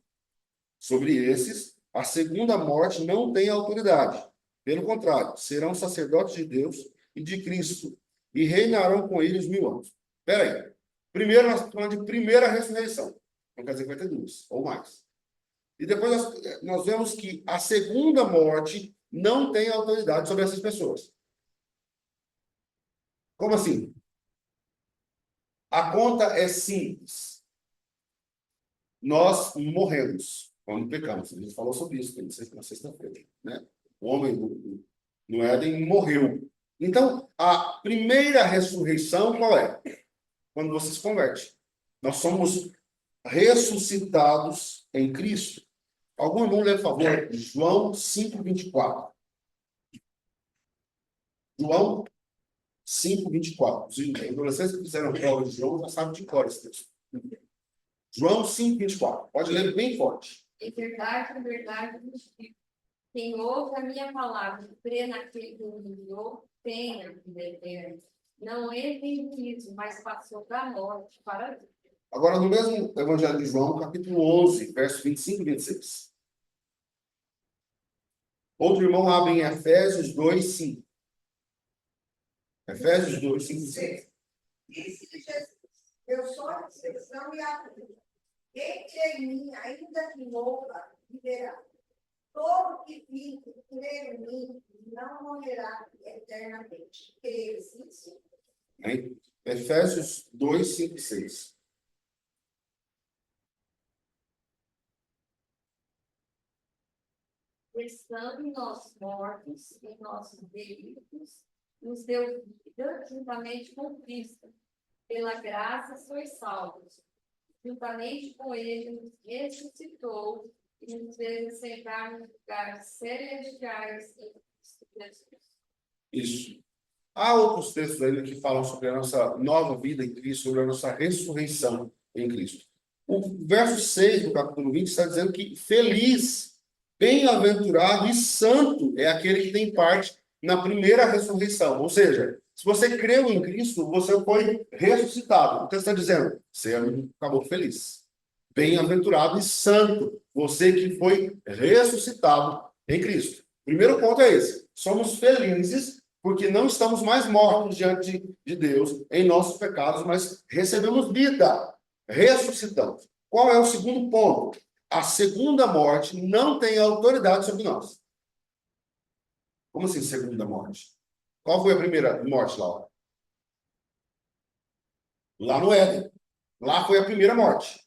Sobre esses, a segunda morte não tem autoridade. Pelo contrário, serão sacerdotes de Deus e de Cristo, e reinarão com eles 1000 anos. Espera aí. Primeiro, nós estamos falando de primeira ressurreição. Não quer dizer que vai ter 2, ou mais. E depois nós vemos que a segunda morte não tem autoridade sobre essas pessoas. Como assim? A conta é simples. Nós morremos quando pecamos. A gente falou sobre isso na sexta-feira, né? O homem no Éden morreu. Então, a primeira ressurreição qual é? Quando você se converte. Nós somos ressuscitados em Cristo. Algum irmão lê, por favor, João 5:24. João 5:24. Os adolescentes que fizeram prova de João já sabem de cor esse texto. João 5:24. Pode ler bem forte. Em verdade, vos digo, quem ouve a minha palavra e crê naquele que me enviou, tem a vida eterna. Não entra em juízo, mas passou da morte para a vida. Agora, no mesmo Evangelho de João, capítulo 11, verso 25 e 26. Outro irmão abre em Efésios 2, 5. Efésios 2, 5 e 6. Disse Jesus: eu sou a ressurreição e a vida. Quem crê em mim, ainda que morra, viverá. Todo que vive e crê em mim não morrerá eternamente. Crês nisso? Hein? Efésios 2, 5 e 6. Estando nós mortos em nossos delitos, nos deu vida juntamente com Cristo. Pela graça sois salvos. Juntamente com ele nos ressuscitou e nos fez sentar nos lugares celestiais em Cristo Jesus. Isso. Há outros textos ainda que falam sobre a nossa nova vida em Cristo, sobre a nossa ressurreição em Cristo. O verso 6 do capítulo 20 está dizendo que feliz, bem-aventurado e santo é aquele que tem parte na primeira ressurreição. Ou seja, se você creu em Cristo, você foi ressuscitado. Então está dizendo, você acabou feliz. Bem-aventurado e santo, você que foi ressuscitado em Cristo. Primeiro ponto é esse. Somos felizes porque não estamos mais mortos diante de Deus em nossos pecados, mas recebemos vida, ressuscitamos. Qual é o segundo ponto? A segunda morte não tem autoridade sobre nós. Como assim, segunda morte? Qual foi a primeira morte, Laura? Lá no Éden. Lá foi a primeira morte.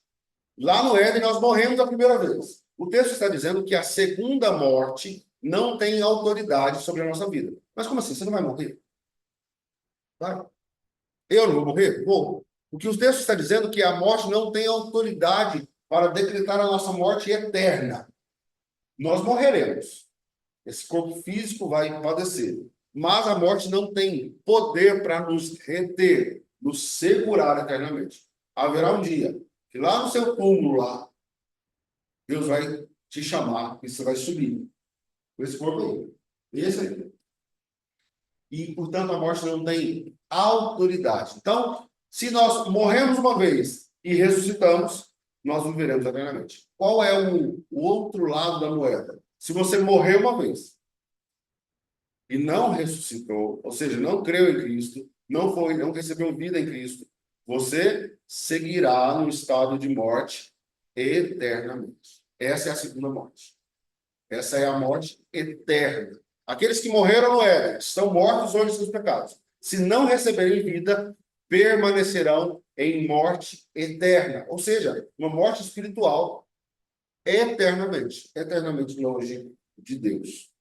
Lá no Éden nós morremos a primeira vez. O texto está dizendo que a segunda morte não tem autoridade sobre a nossa vida. Mas como assim? Você não vai morrer? Vai. Eu não vou morrer? Vou. O que o texto está dizendo é que a morte não tem autoridade para decretar a nossa morte eterna. Nós morreremos. Esse corpo físico vai padecer. Mas a morte não tem poder para nos reter, nos segurar eternamente. Haverá um dia que lá no seu túmulo, lá, Deus vai te chamar e você vai subir com esse corpo aí. Esse aí. E, portanto, a morte não tem autoridade. Então, se nós morremos uma vez e ressuscitamos, nós viveremos eternamente. Qual é o outro lado da moeda? Se você morreu uma vez e não ressuscitou, ou seja, não creu em Cristo, não recebeu vida em Cristo, você seguirá no estado de morte eternamente. Essa é a segunda morte. Essa é a morte eterna. Aqueles que morreram no Éden estão mortos hoje em seus pecados. Se não receberem vida, permanecerão em morte eterna. Ou seja, uma morte espiritual eternamente longe de Deus.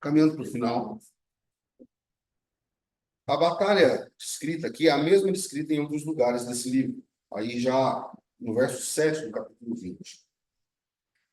Caminhando para o final. A batalha descrita aqui é a mesma descrita em outros lugares desse livro. Aí já no verso 7 do capítulo 20.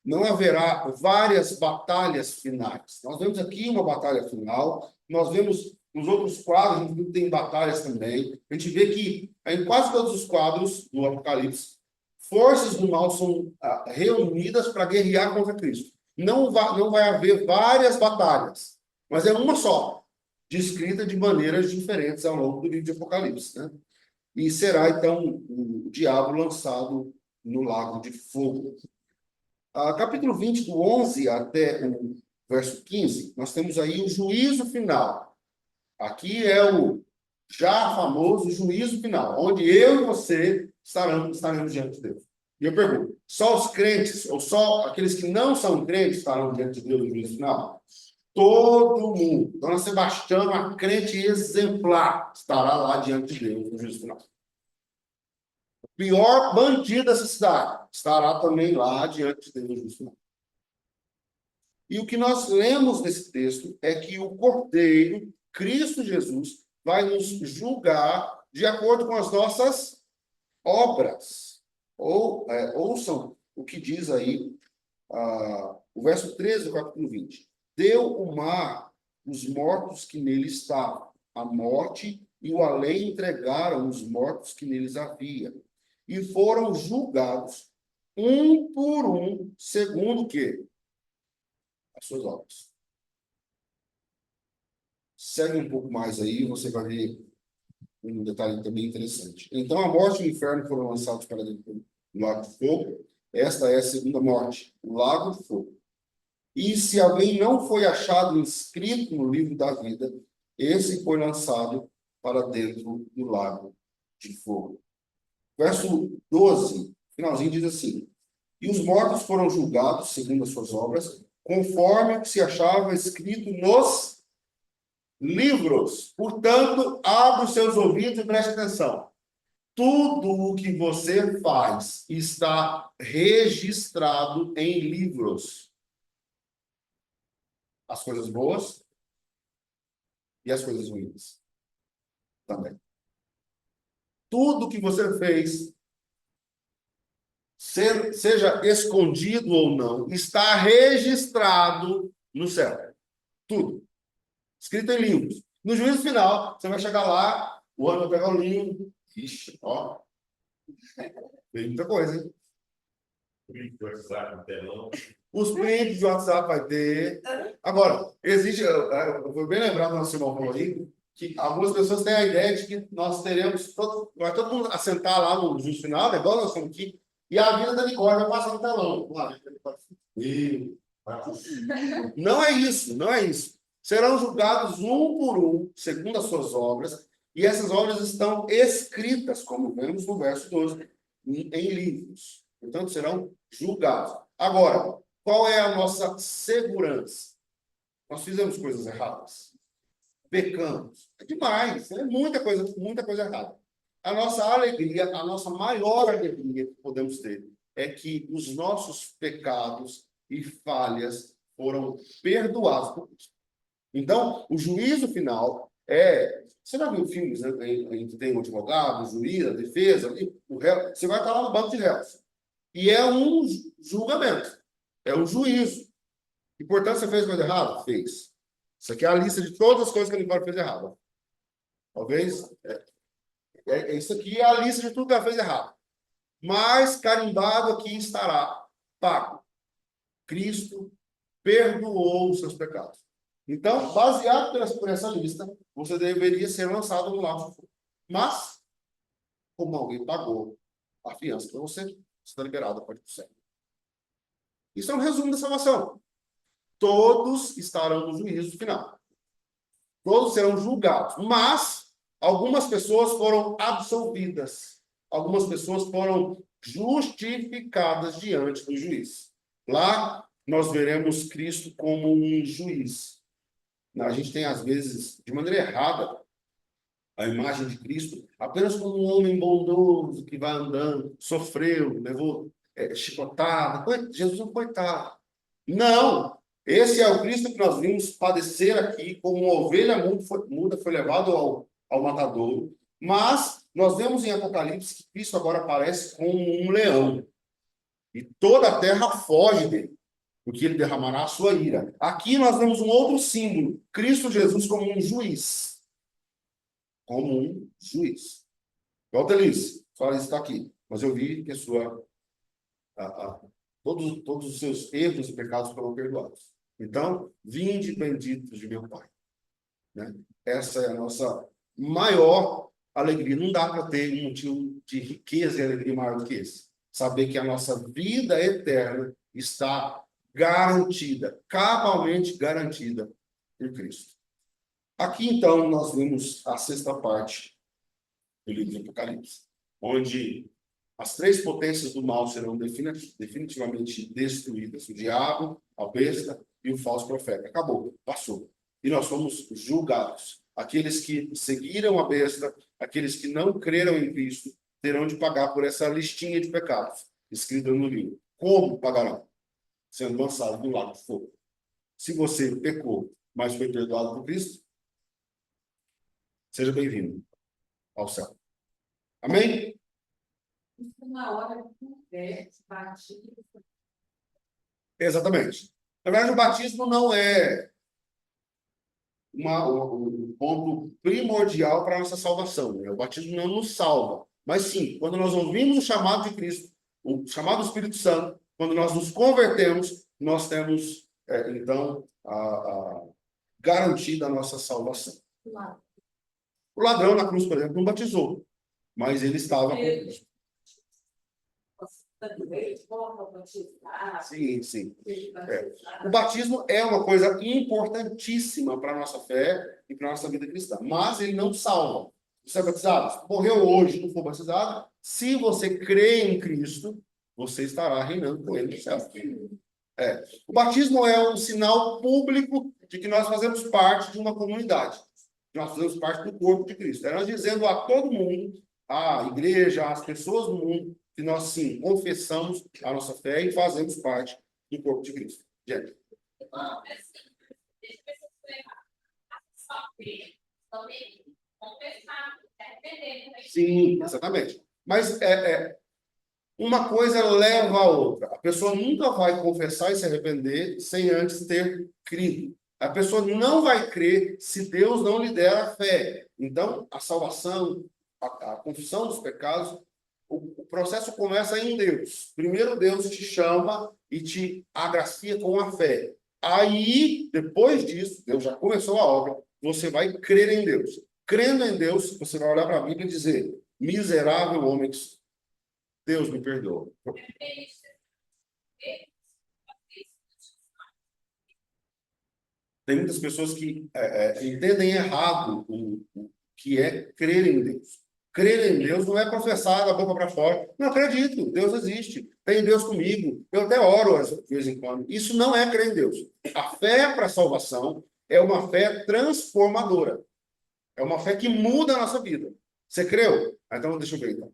Não haverá várias batalhas finais. Nós vemos aqui uma batalha final, nós vemos nos outros quadros, a gente viu que tem batalhas também. A gente vê que em quase todos os quadros do Apocalipse, forças do mal são reunidas para guerrear contra Cristo. Não vai haver várias batalhas, mas é uma só, descrita de maneiras diferentes ao longo do livro de Apocalipse, né? E será, então, o diabo lançado no lago de fogo. Capítulo 20, do 11 até o verso 15, nós temos aí o juízo final. Aqui é o já famoso juízo final, onde eu e você estaremos diante de Deus. E eu pergunto, só os crentes, ou só aqueles que não são crentes estarão diante de Deus no juízo final? Todo mundo. Dona Sebastiana, uma crente exemplar, estará lá diante de Deus no juízo final. O pior bandido dessa cidade estará também lá diante de Deus no juízo final. E o que nós lemos nesse texto é que o Cordeiro, Cristo Jesus, vai nos julgar de acordo com as nossas obras. Ouçam o que diz aí o verso 13 do capítulo 20. Deu o mar os mortos que nele estavam, a morte e o além entregaram os mortos que neles havia, e foram julgados, um por um, segundo o quê? As suas obras. Segue um pouco mais aí, você vai ver um detalhe também interessante. Então, a morte e o inferno foram lançados para dentro do lago de fogo. Esta é a segunda morte, o lago de fogo. E se alguém não foi achado inscrito no livro da vida, esse foi lançado para dentro do lago de fogo. Verso 12, finalzinho, diz assim: E os mortos foram julgados segundo as suas obras, conforme o que se achava escrito nos livros. Portanto, abra os seus ouvidos e preste atenção. Tudo o que você faz está registrado em livros. As coisas boas e as coisas ruins também. Tudo que você fez, seja escondido ou não, está registrado no céu. Tudo. Escrito em livros. No juízo final, você vai chegar lá, o ano vai pegar o livro. Ixi, ó. Tem muita coisa, hein? WhatsApp, telão. Os prints de WhatsApp vai ter. Agora, existe, eu vou bem lembrar do nosso irmão falou aí, que algumas pessoas têm a ideia de que nós teremos, vai todo mundo assentar lá no juízo final, igual nós estamos aqui, e a vida da Nicole vai passar no telão. Não é isso, não é isso. Serão julgados um por um, segundo as suas obras, e essas obras estão escritas, como vemos no verso 12, em livros. Portanto, serão julgados. Agora, qual é a nossa segurança? Nós fizemos coisas erradas. Pecamos. É demais. É muita coisa errada. A nossa alegria, a nossa maior alegria que podemos ter é que os nossos pecados e falhas foram perdoados por Cristo. Então, o juízo final é... Você já viu filmes, né? A gente tem um advogado, o juiz, a defesa, o réu. Você vai estar lá no banco de réus. E é um julgamento. É um juízo. E, portanto, você fez coisa errada? Fez. Isso aqui é a lista de todas as coisas que a Nicole fez errada. Talvez... Isso aqui é a lista de tudo que ela fez errado. Mas, carimbado aqui estará pago. Cristo perdoou os seus pecados. Então, baseado por essa lista, você deveria ser lançado no lago de fogo. Mas, como alguém pagou a fiança para você está liberado para o céu. Isso é um resumo da salvação. Todos estarão no juízo final. Todos serão julgados. Mas, algumas pessoas foram absolvidas. Algumas pessoas foram justificadas diante do juiz. Lá, nós veremos Cristo como um juiz. A gente tem, às vezes, de maneira errada, a imagem de Cristo apenas como um homem bondoso que vai andando, sofreu, levou chicotada. Jesus é um coitado. Não! Esse é o Cristo que nós vimos padecer aqui, como uma ovelha muda foi levado ao matadouro. Mas nós vemos em Apocalipse que Cristo agora aparece como um leão. E toda a terra foge dele, porque ele derramará a sua ira. Aqui nós vemos um outro símbolo, Cristo Jesus como um juiz. Como um juiz. Valtelice, só está aqui. Mas eu vi que todos os seus erros e pecados foram perdoados. Então, vinde benditos de meu Pai. Né? Essa é a nossa maior alegria. Não dá para ter um motivo de riqueza e alegria maior do que esse. Saber que a nossa vida eterna está garantida, cabalmente garantida por Cristo. Aqui, então, nós vimos a sexta parte do livro de Apocalipse, onde as três potências do mal serão definitivamente destruídas: o diabo, a besta e o falso profeta. Acabou, passou. E nós fomos julgados. Aqueles que seguiram a besta, aqueles que não creram em Cristo, terão de pagar por essa listinha de pecados escrita no livro. Como pagarão? Sendo lançados no lago de fogo. Se você pecou, mas foi perdoado por Cristo, seja bem-vindo ao céu. Amém? Na hora de conversa, batismo. Exatamente. Na verdade, o batismo não é um ponto primordial para a nossa salvação. Né? O batismo não nos salva. Mas sim, quando nós ouvimos o chamado de Cristo, o chamado do Espírito Santo, quando nós nos convertemos, nós temos, então, garantida a nossa salvação. Claro. O ladrão na cruz, por exemplo, não batizou, mas ele estava com Cristo. Sim, sim. O batismo é uma coisa importantíssima para a nossa fé e para a nossa vida cristã, mas ele não salva. Você é batizado? Morreu hoje, não for batizado? Se você crê em Cristo, você estará reinando com ele no céu. O batismo é um sinal público de que nós fazemos parte de uma comunidade. Nós fazemos parte do corpo de Cristo. É nós dizendo a todo mundo, à igreja, às pessoas do mundo, que nós, sim, confessamos a nossa fé e fazemos parte do corpo de Cristo. Gente. Irmão, é assim, deixa eu ver se eu estou errado. Só crer, também confessar, arrepender. Sim, exatamente. Mas uma coisa leva a outra. A pessoa nunca vai confessar e se arrepender sem antes ter crido. A pessoa não vai crer se Deus não lhe der a fé. Então, a salvação, a confissão dos pecados, o processo começa em Deus. Primeiro, Deus te chama e te agracia com a fé. Aí, depois disso, Deus já começou a obra, você vai crer em Deus. Crendo em Deus, você vai olhar para a Bíblia e dizer: miserável homem que sou. Deus me perdoa. Tem muitas pessoas que entendem errado o que é crer em Deus. Crer em Deus não é professar da boca para fora. Não acredito, Deus existe, tem Deus comigo, eu até oro de vez em quando. Isso não é crer em Deus. A fé para a salvação é uma fé transformadora. É uma fé que muda a nossa vida. Você creu? Então, deixa eu ver. Então.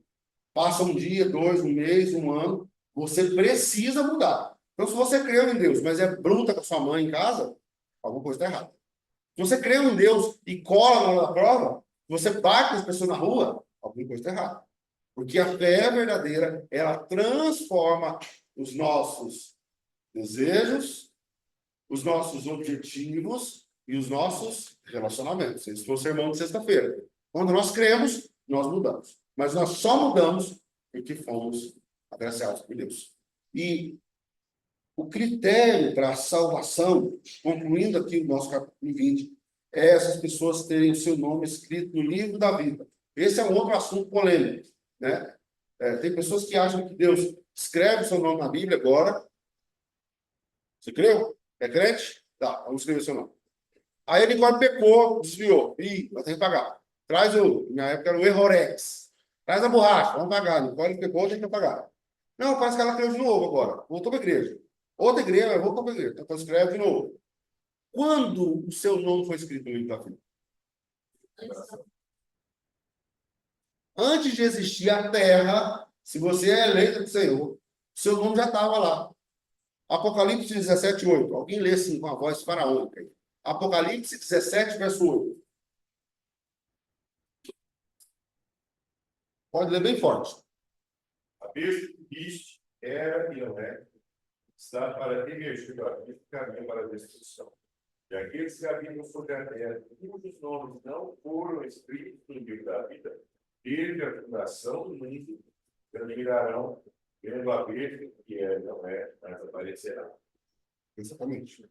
Passa um dia, 2, um mês, um ano, você precisa mudar. Então, se você creu em Deus, mas é bruta com a sua mãe em casa, alguma coisa está errada. Se você creu em Deus e cola na hora da prova, você bate as pessoas na rua, alguma coisa está errada. Porque a fé verdadeira, ela transforma os nossos desejos, os nossos objetivos e os nossos relacionamentos. Esse foi o sermão de sexta-feira. Quando nós cremos, nós mudamos. Mas nós só mudamos porque fomos agraciados por Deus. E o critério para a salvação, concluindo aqui o nosso capítulo 20, é essas pessoas terem o seu nome escrito no livro da vida. Esse é um outro assunto polêmico, né? Tem pessoas que acham que Deus escreve o seu nome na Bíblia agora. Você creu? É crente? Tá, vamos escrever o seu nome. Aí ele agora pecou, desviou. Ih, vai ter que pagar. Traz minha época era o Errorex. Traz a borracha, vamos pagar. Nicole pecou, tem que pagar. Não, parece que ela creu de novo agora. Voltou para a igreja. Outra igreja, mas voltou para a igreja. Então escreve de novo. Quando o seu nome foi escrito no livro da vida? Antes de existir a terra, se você é eleito do Senhor, seu nome já estava lá. Apocalipse 17, 8. Alguém lê assim com a voz faraônica. Apocalipse 17, verso 8. Pode ler bem forte. A besta que viste era e não é, está para emergir do abismo, caminho para a destruição. E aqueles que habitam sobre a terra, cujos nomes não foram escritos no livro da vida, desde a fundação do mundo, terminarão vendo a besta que é e não é, mas aparecerá. Exatamente.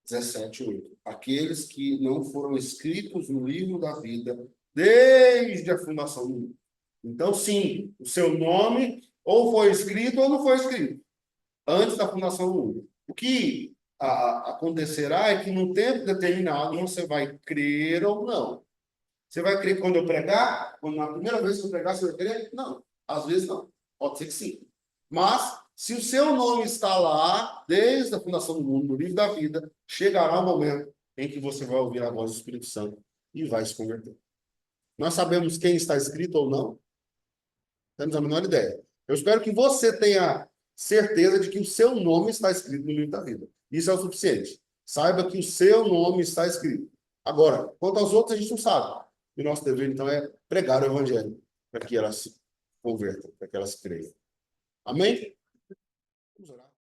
17, 8. Aqueles que não foram escritos no livro da vida desde a fundação do mundo. Então, sim, o seu nome ou foi escrito ou não foi escrito antes da fundação do mundo. O que acontecerá é que num tempo determinado você vai crer ou não. Você vai crer quando eu pregar? Quando na primeira vez que eu pregar, você vai crer? Não. Às vezes não. Pode ser que sim. Mas, se o seu nome está lá, desde a fundação do mundo, no livro da vida, chegará o momento em que você vai ouvir a voz do Espírito Santo e vai se converter. Nós sabemos quem está escrito ou não? Temos a menor ideia. Eu espero que você tenha certeza de que o seu nome está escrito no livro da vida. Isso é o suficiente. Saiba que o seu nome está escrito. Agora, quanto aos outros, a gente não sabe. E o nosso dever, então, é pregar o evangelho para que elas se convertam, para que elas creiam. Amém? Vamos orar.